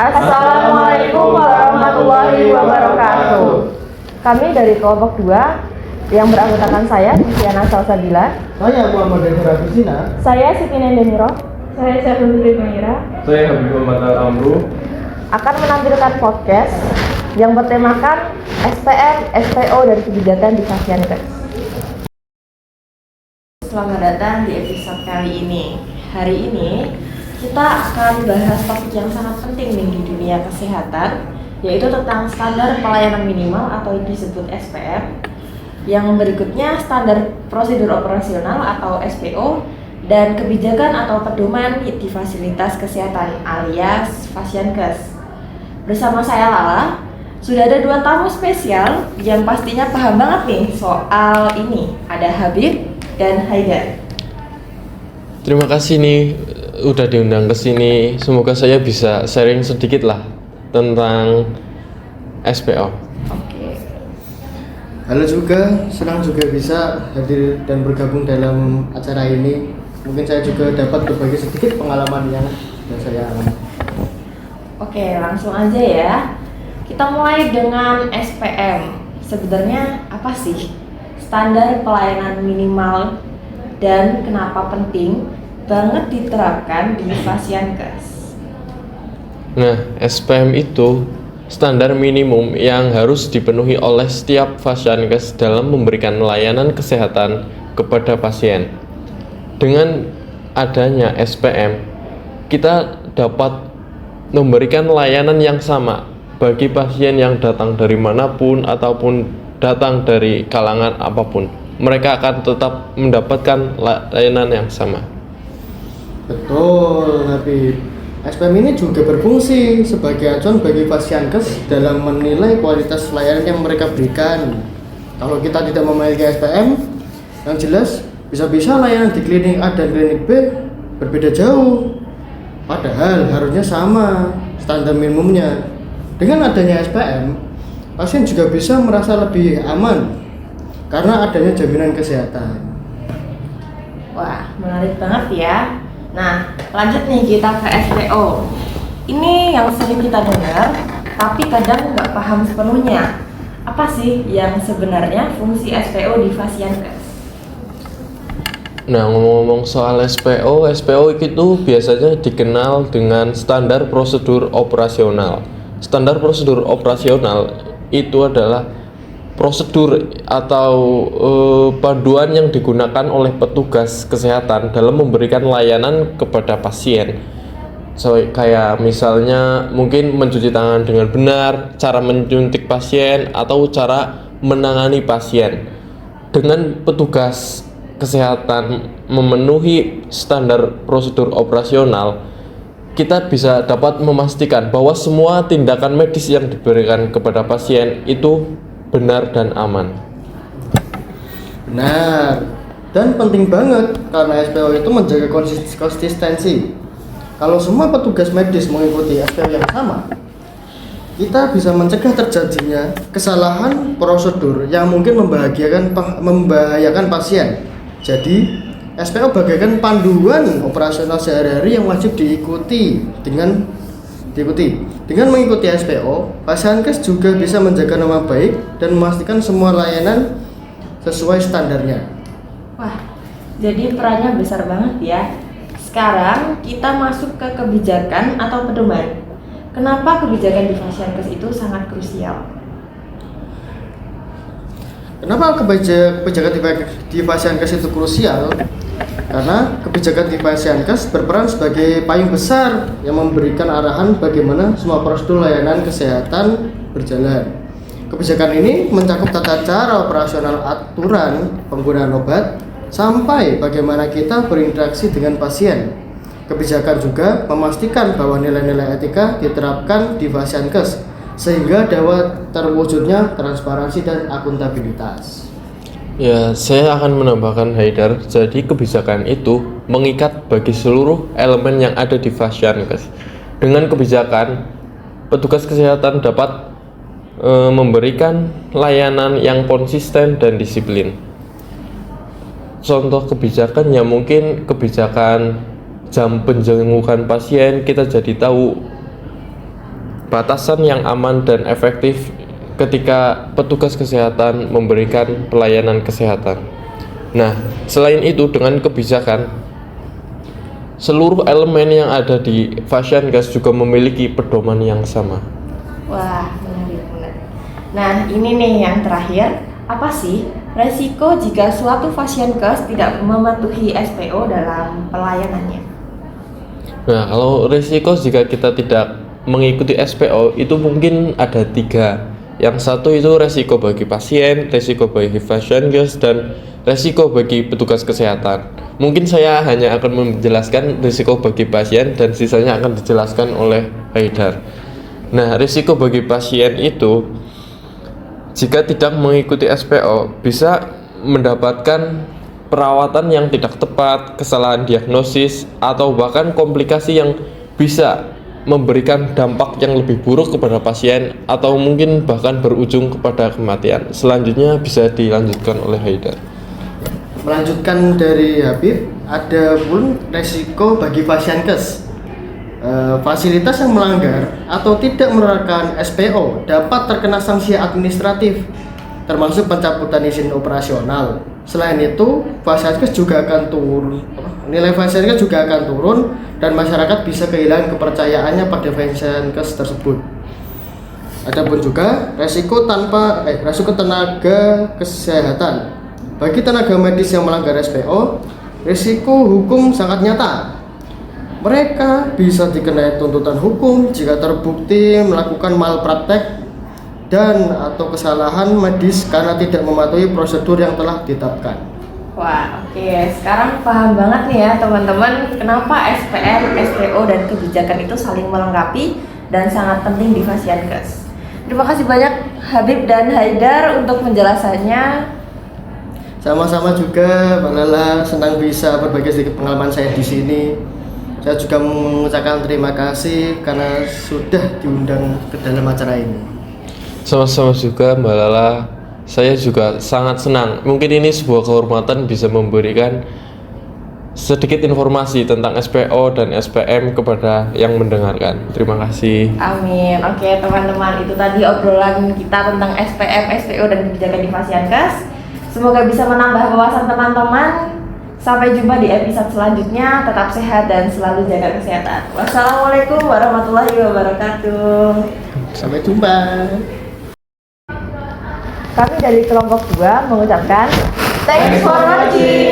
Assalamualaikum warahmatullahi wabarakatuh. Kami dari kelompok 2 yang beranggotakan saya, Diana Salsabila. Saya Muhammad Dezra Busina. Saya Siti Nendemiro. Saya Syafruddin Maira. Saya Habibul Matal Amru. Akan menampilkan podcast yang bertemakan SPM, SPO dan kebijakan di Fasiankes. Selamat datang di episode kali ini. Hari ini kita akan bahas topik yang sangat penting nih di dunia kesehatan, yaitu tentang standar pelayanan minimal atau disebut SPM. Yang berikutnya standar prosedur operasional atau SPO dan kebijakan atau pedoman di fasilitas kesehatan alias Fasiankes. Bersama saya Lala, sudah ada 2 tamu spesial yang pastinya paham banget nih soal ini. Ada Habib dan Haidar. Terima kasih nih udah diundang ke sini. Semoga saya bisa sharing sedikit lah tentang SPO. Oke. Halo juga, senang juga bisa hadir dan bergabung dalam acara ini. Mungkin saya juga dapat berbagi sedikit pengalaman yang sudah saya alami. Oke, langsung aja ya. Kita mulai dengan SPM. Sebenarnya apa sih standar pelayanan minimal dan kenapa penting banget diterapkan di Fasiankes? Nah, SPM itu standar minimum yang harus dipenuhi oleh setiap Fasiankes dalam memberikan layanan kesehatan kepada pasien. Dengan adanya SPM, kita dapat memberikan layanan yang sama bagi pasien yang datang dari manapun ataupun datang dari kalangan apapun. Mereka akan tetap mendapatkan layanan yang sama. Betul, Habib. SPM ini juga berfungsi sebagai acuan bagi Fasiankes dalam menilai kualitas layanan yang mereka berikan. Kalau kita tidak memiliki SPM, yang jelas bisa-bisa layanan di klinik A dan klinik B berbeda jauh. Padahal harusnya sama standar minimumnya. Dengan adanya SPM, pasien juga bisa merasa lebih aman karena adanya jaminan kesehatan. Wah, menarik banget ya. Nah, lanjut nih kita ke SPO. Ini yang sering kita dengar, tapi kadang nggak paham sepenuhnya. Apa sih yang sebenarnya fungsi SPO di Fasiankes? Nah, ngomong-ngomong soal SPO itu biasanya dikenal dengan standar prosedur operasional. Standar prosedur operasional itu adalah prosedur atau panduan yang digunakan oleh petugas kesehatan dalam memberikan layanan kepada pasien. So, kayak misalnya mungkin mencuci tangan dengan benar, cara menyuntik pasien, atau cara menangani pasien. Dengan petugas kesehatan memenuhi standar prosedur operasional, kita bisa dapat memastikan bahwa semua tindakan medis yang diberikan kepada pasien itu benar dan aman. Benar, dan penting banget karena SPO itu menjaga konsistensi. Kalau semua petugas medis mengikuti SPO yang sama, kita bisa mencegah terjadinya kesalahan prosedur yang mungkin membahayakan pasien. Jadi, SPO bagaikan panduan operasional sehari-hari yang wajib diikuti. Dengan mengikuti SPO, Fasiankes juga bisa menjaga nama baik dan memastikan semua layanan sesuai standarnya. Wah, jadi perannya besar banget ya. Sekarang kita masuk ke kebijakan atau pedoman. Kenapa kebijakan di Fasiankes itu sangat krusial? Kenapa kebijakan di Fasiankes itu krusial? Karena kebijakan di Fasiankes berperan sebagai payung besar yang memberikan arahan bagaimana semua prosedur layanan kesehatan berjalan. Kebijakan ini mencakup tata cara operasional, aturan penggunaan obat, sampai bagaimana kita berinteraksi dengan pasien. Kebijakan juga memastikan bahwa nilai-nilai etika diterapkan di Fasiankes sehingga dapat terwujudnya transparansi dan akuntabilitas. Ya, saya akan menambahkan Haidar. Jadi kebijakan itu mengikat bagi seluruh elemen yang ada di Fasiankes. Dengan kebijakan, petugas kesehatan dapat memberikan layanan yang konsisten dan disiplin. Contoh kebijakan ya mungkin kebijakan jam penjengukan pasien, kita jadi tahu batasan yang aman dan efektif ketika petugas kesehatan memberikan pelayanan kesehatan. Nah, selain itu dengan kebijakan, seluruh elemen yang ada di Fasiankes juga memiliki pedoman yang sama. Wah, menarik. Nah, ini nih yang terakhir, apa sih resiko jika suatu Fasiankes tidak mematuhi SPO dalam pelayanannya? Nah, kalau risiko jika kita tidak mengikuti SPO itu mungkin ada 3. Yang satu itu resiko bagi pasien, resiko bagi Fasiankes, dan resiko bagi petugas kesehatan. Mungkin saya hanya akan menjelaskan risiko bagi pasien dan sisanya akan dijelaskan oleh Haidar. Nah, risiko bagi pasien itu jika tidak mengikuti SPO bisa mendapatkan perawatan yang tidak tepat, kesalahan diagnosis, atau bahkan komplikasi yang bisa memberikan dampak yang lebih buruk kepada pasien atau mungkin bahkan berujung kepada kematian. Selanjutnya bisa dilanjutkan oleh Haidar. Melanjutkan dari Habib, ada pun resiko bagi Fasiankes. Fasilitas yang melanggar atau tidak menerapkan SPO dapat terkena sanksi administratif, termasuk pencabutan izin operasional. Selain itu, Fasiankes juga akan turun, nilai Fasiankes juga akan turun dan masyarakat bisa kehilangan kepercayaannya pada Fasiankes tersebut. Adapun juga resiko tenaga kesehatan. Bagi tenaga medis yang melanggar SPO, risiko hukum sangat nyata. Mereka bisa dikenai tuntutan hukum jika terbukti melakukan malpraktek dan atau kesalahan medis karena tidak mematuhi prosedur yang telah ditetapkan. Wah, oke. Sekarang paham banget nih ya teman-teman kenapa SPM, SPO, dan kebijakan itu saling melengkapi dan sangat penting di Fasiankes. Terima kasih banyak Habib dan Haidar untuk penjelasannya. Sama-sama juga, Mbak Lala, senang bisa berbagi sedikit pengalaman saya di sini. Saya juga mengucapkan terima kasih karena sudah diundang ke dalam acara ini. Sama-sama juga Mbak Lala. Saya juga sangat senang. Mungkin ini sebuah kehormatan bisa memberikan sedikit informasi tentang SPO dan SPM kepada yang mendengarkan. Terima kasih. Amin. Oke teman-teman, itu tadi obrolan kita tentang SPM, SPO, dan kebijakan di Fasiankes. Semoga bisa menambah wawasan teman-teman. Sampai jumpa di episode selanjutnya. Tetap sehat dan selalu jaga kesehatan. Wassalamualaikum warahmatullahi wabarakatuh. Sampai jumpa. Kami dari kelompok 2 mengucapkan thanks for watching.